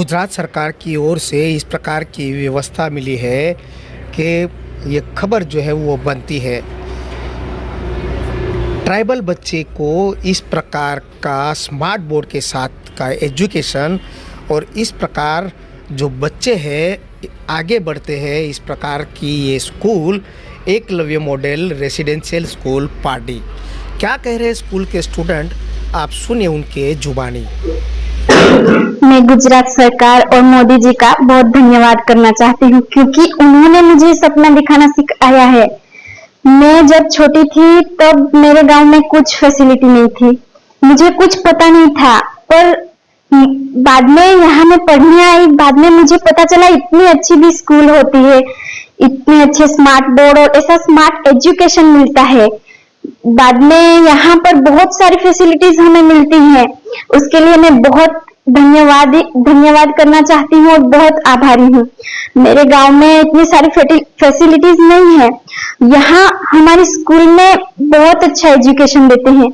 गुजरात सरकार की ओर से इस प्रकार की व्यवस्था मिली है कि ये खबर जो है वो बनती है। ट्राइबल बच्चे को इस प्रकार का स्मार्ट बोर्ड के साथ का एजुकेशन और इस प्रकार जो बच्चे हैं आगे बढ़ते हैं, इस प्रकार की ये school Eklavya model residential school party. क्या कह रहे हैं स्कूल के स्टूडेंट, आप सुनिए उनके जुबानी। मैं गुजरात सरकार और मोदी जी का बहुत धन्यवाद करना चाहती हूँ, क्योंकि उन्होंने मुझे सपना दिखाना सिखाया है। मैं जब छोटी थी तब मेरे गांव में कुछ फैसिलिटी नहीं थी, मुझे कुछ पता नहीं था, पर बाद में यहाँ मैं पढ़ने आई, बाद में मुझे पता चला इतनी अच्छी भी स्कूल होती है, इतने अच्छे स्मार्ट बोर्ड और ऐसा स्मार्ट एजुकेशन मिलता है। बाद में यहाँ पर बहुत सारी फैसिलिटीज हमें मिलती हैं, उसके लिए मैं बहुत धन्यवाद करना चाहती हूँ और बहुत आभारी हूँ। मेरे गांव में इतनी सारी फैसिलिटीज नहीं है, यहाँ हमारे स्कूल में बहुत अच्छा एजुकेशन देते हैं।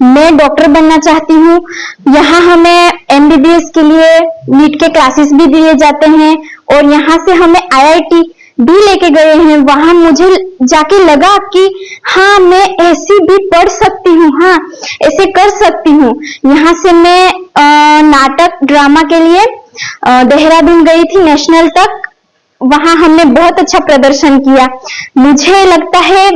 मैं डॉक्टर बनना चाहती हूँ, यहाँ हमें MBBS के लिए नीट के क्लासेस भी दिए जाते हैं और यहाँ से हमें IIT भी लेके गए हैं। वहां मुझे जाके लगा कि हाँ, मैं ऐसी भी पढ़ सकती हूँ, हाँ ऐसे कर सकती हूँ। यहाँ से मैं नाटक ड्रामा के लिए देहरादून गई थी, नेशनल तक। वहां हमने बहुत अच्छा प्रदर्शन किया। मुझे लगता है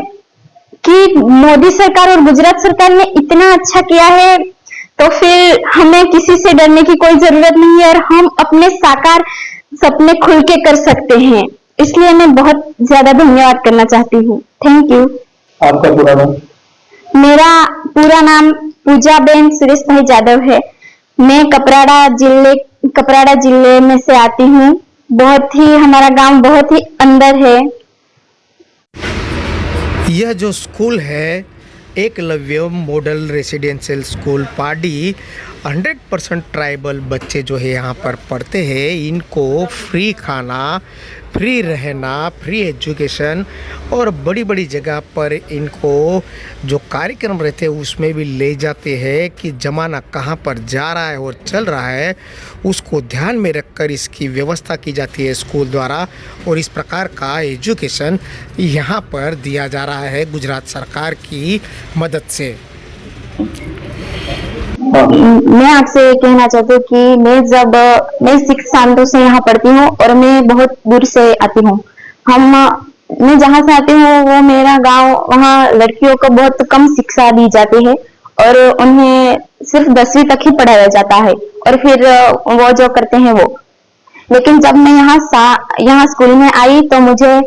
कि मोदी सरकार और गुजरात सरकार ने इतना अच्छा किया है, तो फिर हमें किसी से डरने की कोई जरूरत नहीं है और हम अपने साकार सपने खुल के कर सकते हैं। इसलिए मैं बहुत ज्यादा धन्यवाद करना चाहती हूँ। Thank you. आपका पूरा नाम? मेरा पूरा नाम पूजाबेन सुरेश भाई जादव है। मैं कपराड़ा जिले में से आती हूँ। हमारा गांव बहुत ही अंदर है। यह जो स्कूल है Eklavya model residential school party, 100% tribal बच्चे जो है यहाँ पर पढ़ते हैं। इनको फ्री खाना, फ्री रहना, फ्री एजुकेशन और बड़ी बड़ी जगह पर इनको जो कार्यक्रम रहते हैं उसमें भी ले जाते हैं कि ज़माना कहाँ पर जा रहा है और चल रहा है, उसको ध्यान में रखकर इसकी व्यवस्था की जाती है स्कूल द्वारा। और इस प्रकार का एजुकेशन यहाँ पर दिया जा रहा है गुजरात सरकार की मदद से। मैं आपसे कहना चाहती हूँ कि मैं 6 सालों से यहाँ पढ़ती हूँ और मैं बहुत दूर से आती हूँ। मैं जहाँ से आती हूँ वो मेरा गांव, वहाँ लड़कियों को बहुत कम शिक्षा दी जाती है और उन्हें सिर्फ 10वीं तक ही पढ़ाया जाता है और फिर वो जो करते हैं वो। लेकिन जब मैं यहाँ स्कूल में आई तो मुझे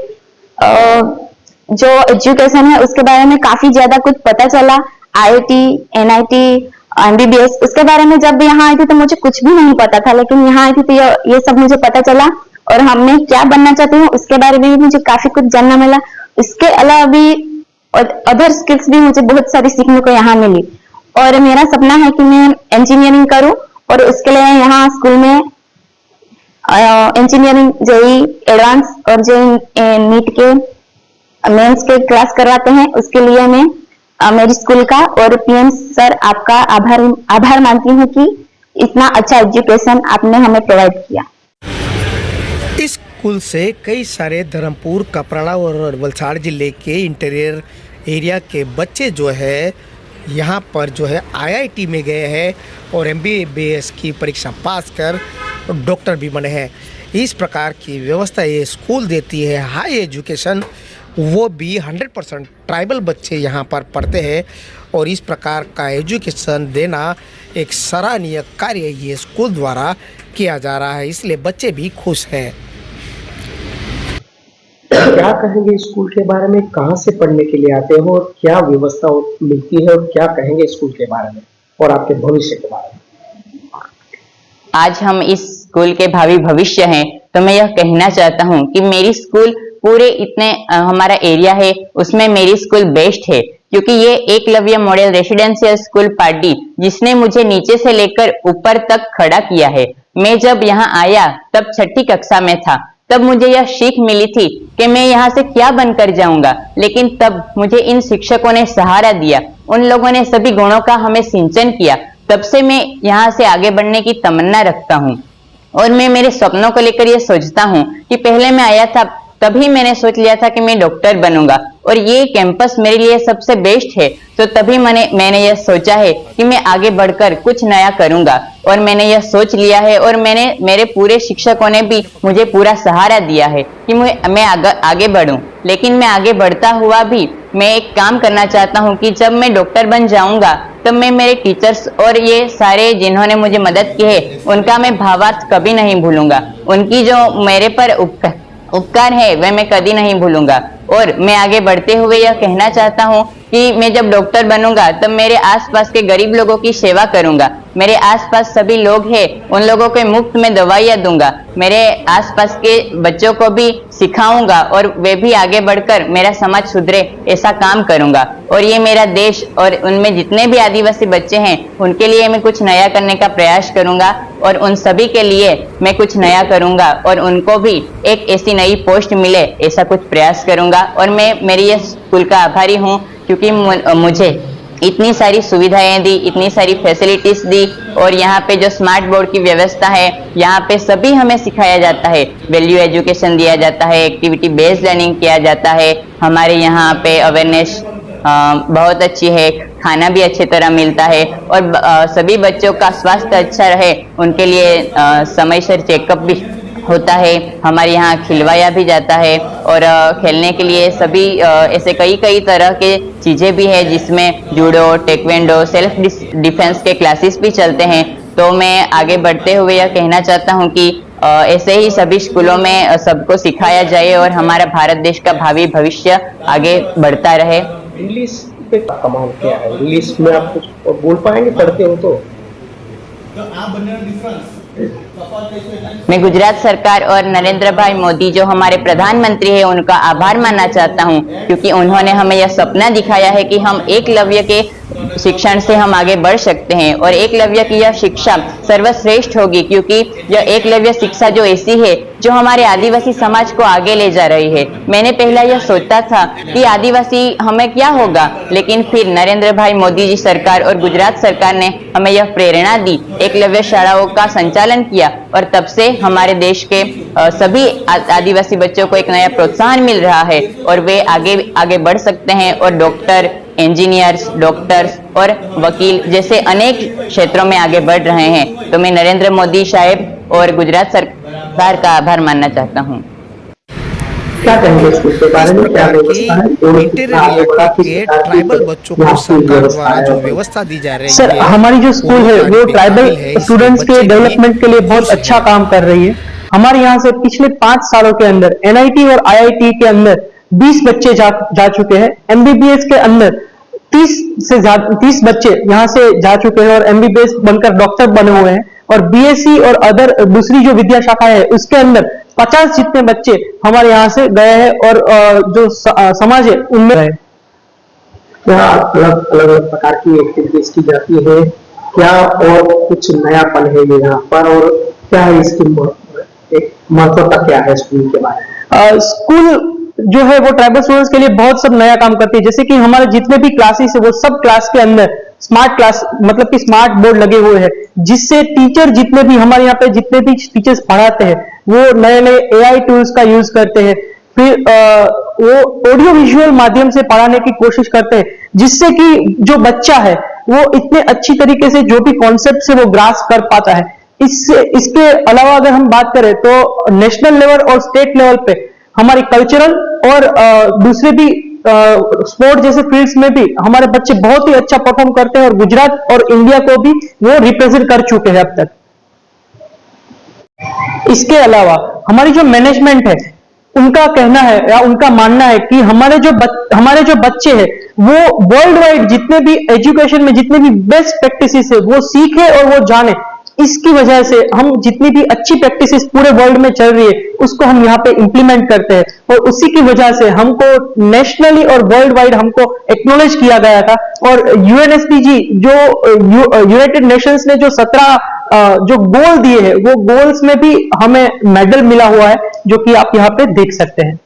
जो एजुकेशन है उसके बारे में काफी ज्यादा कुछ पता चला। IIT, NIT, MBBS, उसके बारे में जब यहाँ आई थी तो मुझे कुछ भी नहीं पता था, लेकिन यहाँ आई थी तो ये सब मुझे पता चला और मैं क्या बनना चाहती हूँ उसके बारे में भी मुझे काफी कुछ जानना मिला। इसके अलावा भी अदर स्किल्स भी मुझे बहुत सारी सीखने को यहाँ मिली और मेरा सपना है कि मैं इंजीनियरिंग करूँ और उसके लिए यहाँ स्कूल में इंजीनियरिंग, JEE एडवांस और JEE नीट के मेंस के क्लास करवाते हैं। उसके लिए मैं मेरी स्कूल का और PM सर आपका आभार मानती हूँ कि इतना अच्छा एजुकेशन आपने हमें प्रोवाइड किया। इस स्कूल से कई सारे धर्मपुर, कपराड़ा और वलसाड़ जिले के इंटीरियर एरिया के बच्चे जो है यहाँ पर जो है IIT में गए हैं और MBBS की परीक्षा पास कर डॉक्टर भी बने हैं। इस प्रकार की व्यवस्था ये स्कूल देती है, हाई एजुकेशन, वो भी 100% ट्राइबल बच्चे यहाँ पर पढ़ते हैं और इस प्रकार का एजुकेशन देना एक सराहनीय कार्य ये स्कूल द्वारा किया जा रहा है, इसलिए बच्चे भी खुश हैं। क्या कहेंगे स्कूल के बारे में? कहाँ से पढ़ने के लिए आते हो और क्या व्यवस्था मिलती है और क्या कहेंगे स्कूल के बारे में और आपके भविष्य के बारे में? आज हम इस स्कूल के भावी भविष्य हैं, तो मैं यह कहना चाहता हूँ कि मेरी स्कूल पूरे इतने हमारा एरिया है उसमें मेरी स्कूल बेस्ट है, क्योंकि ये Eklavya model residential school party जिसने मुझे नीचे से लेकर ऊपर तक खड़ा किया है। मैं जब यहाँ आया तब 6ठी कक्षा में था, तब मुझे यह सीख मिली थी कि मैं यहाँ से क्या बनकर जाऊंगा, लेकिन तब मुझे इन शिक्षकों ने सहारा दिया, उन लोगों ने सभी गुणों का हमें सिंचन किया। तब से मैं यहाँ से आगे बढ़ने की तमन्ना रखता हूँ। और मैं मेरे सपनों को लेकर ये सोचता हूँ कि पहले मैं आया था तभी मैंने सोच लिया था कि मैं डॉक्टर बनूंगा और ये कैंपस मेरे लिए सबसे बेस्ट है, तो तभी मैंने यह सोचा है कि मैं आगे बढ़कर कुछ नया करूंगा और मैंने यह सोच लिया है और मेरे पूरे शिक्षकों ने भी मुझे पूरा सहारा दिया है कि मैं आगे बढ़ूं। लेकिन मैं आगे बढ़ता हुआ भी मैं एक काम करना चाहता हूं कि जब मैं डॉक्टर बन जाऊंगा तब मैं मेरे टीचर्स और ये सारे जिन्होंने मुझे मदद की है उनका मैं भावार्थ कभी नहीं भूलूंगा। उनकी जो मेरे पर उपकार है वह मैं कभी नहीं भूलूंगा। और मैं आगे बढ़ते हुए यह कहना चाहता हूँ कि मैं जब डॉक्टर बनूंगा तब मेरे आसपास के गरीब लोगों की सेवा करूंगा। मेरे आसपास सभी लोग हैं उन लोगों को मुफ्त में दवाइयाँ दूंगा। मेरे आसपास के बच्चों को भी सिखाऊंगा और वे भी आगे बढ़कर मेरा समाज सुधरे ऐसा काम करूंगा। और ये मेरा देश और उनमें जितने भी आदिवासी बच्चे हैं उनके लिए मैं कुछ नया करने का प्रयास करूंगा और उन सभी के लिए मैं कुछ नया करूंगा और उनको भी एक ऐसी नई पोस्ट मिले ऐसा कुछ प्रयास करूंगा। और मैं मेरी ये स्कूल का आभारी हूँ क्योंकि मुझे इतनी सारी सुविधाएं दी, इतनी सारी फैसिलिटीज दी और यहाँ पे जो स्मार्ट बोर्ड की व्यवस्था है यहाँ पे सभी हमें सिखाया जाता है, वैल्यू एजुकेशन दिया जाता है, एक्टिविटी बेस्ड लर्निंग किया जाता है। हमारे यहाँ पे अवेयरनेस बहुत अच्छी है, खाना भी अच्छी तरह मिलता है और सभी बच्चों का स्वास्थ्य अच्छा रहे उनके लिए समय से चेकअप भी होता है। हमारे यहाँ खिलवाया भी जाता है और खेलने के लिए सभी ऐसे कई तरह के चीजें भी है जिसमें जूडो, टेक्वेंडो, सेल्फ डिफेंस के क्लासेस भी चलते हैं। तो मैं आगे बढ़ते हुए यह कहना चाहता हूँ कि ऐसे ही सभी स्कूलों में सबको सिखाया जाए और हमारा भारत देश का भावी भविष्य आगे बढ़ता रहे। इंग्लिश पे कमाल क्या है? इंग्लिश में आप कुछ बोल पाएंगे, पढ़ते हो तो? मैं गुजरात सरकार और नरेंद्र भाई मोदी जो हमारे प्रधानमंत्री हैं उनका आभार मानना चाहता हूं क्योंकि उन्होंने हमें यह सपना दिखाया है कि हम एकलव्य के शिक्षण से हम आगे बढ़ सकते हैं और एकलव्य की यह शिक्षा सर्वश्रेष्ठ होगी क्योंकि यह एकलव्य शिक्षा जो ऐसी है जो हमारे आदिवासी समाज को आगे ले जा रही है। मैंने पहला यह सोचा था कि आदिवासी हमें क्या होगा, लेकिन फिर नरेंद्र भाई मोदी जी सरकार और गुजरात सरकार ने हमें यह प्रेरणा दी, एकलव्य शालाओं का संचालन किया और तब से हमारे देश के सभी आदिवासी बच्चों को एक नया प्रोत्साहन मिल रहा है और वे आगे बढ़ सकते हैं और डॉक्टर, इंजीनियर्स, डॉक्टर्स और वकील जैसे अनेक क्षेत्रों में आगे बढ़ रहे हैं। तो मैं नरेंद्र मोदी साहब और गुजरात सरकार का आभार मानना चाहता हूँ। क्या कहेंगे स्कूल के बारे में? क्या व्यवस्था है? इंटीरियर इलाके के ट्राइबल बच्चों को सरकार द्वारा जो व्यवस्था दी जा रही है, सर हमारी जो स्कूल है वो ट्राइबल स्टूडेंट्स के डेवलपमेंट के लिए बहुत अच्छा काम कर रही है। हमारे यहाँ से पिछले 5 सालों के अंदर NIT और IIT के अंदर 20 बच्चे जा चुके हैं। MBBS के अंदर 30 बच्चे यहाँ से जा चुके हैं और MBBS बनकर डॉक्टर बने हुए हैं और BSc और अदर दूसरी जो विद्या शाखा है उसके अंदर 50 जितने बच्चे हमारे यहाँ से गए हैं और जो समाज है उनमें गए। अलग प्रकार की एक्टिविटीज की जाती है क्या और कुछ नयापन है यहाँ पर और क्या है इसकी महत्वता क्या है स्कूल के बारे में? स्कूल जो है वो ट्राइबल स्टूडेंट्स के लिए बहुत सब नया काम करती है। जैसे कि हमारे जितने भी क्लासेस है वो सब क्लास के अंदर स्मार्ट क्लास मतलब कि स्मार्ट बोर्ड लगे हुए हैं जिससे टीचर जितने भी हमारे यहाँ पे जितने भी टीचर्स पढ़ाते हैं वो नए AI टूल्स का यूज करते हैं। फिर वो ऑडियो विजुअल माध्यम से पढ़ाने की कोशिश करते हैं जिससे कि जो बच्चा है वो इतने अच्छी तरीके से जो भी कॉन्सेप्ट से वो ग्रास्प कर पाता है। इसके अलावा अगर हम बात करें तो नेशनल लेवल और स्टेट लेवल पे हमारे कल्चरल और दूसरे भी स्पोर्ट जैसे फील्ड्स में भी हमारे बच्चे बहुत ही अच्छा परफॉर्म करते हैं और गुजरात और इंडिया को भी वो रिप्रेजेंट कर चुके हैं अब तक। इसके अलावा हमारी जो मैनेजमेंट है उनका कहना है या उनका मानना है कि हमारे जो बच्चे हैं वो वर्ल्ड वाइड जितने भी एजुकेशन में जितने भी बेस्ट प्रैक्टिसेस है वो सीखे और वो जाने। इसकी वजह से हम जितनी भी अच्छी प्रैक्टिसेस पूरे वर्ल्ड में चल रही है उसको हम यहाँ पे इंप्लीमेंट करते हैं और उसी की वजह से हमको नेशनली और वर्ल्ड वाइड हमको एक्नॉलेज किया गया था। और UNSPG जो यूनाइटेड नेशंस ने जो 17 जो गोल दिए हैं वो गोल्स में भी हमें मेडल मिला हुआ है जो कि आप यहाँ पे देख सकते हैं।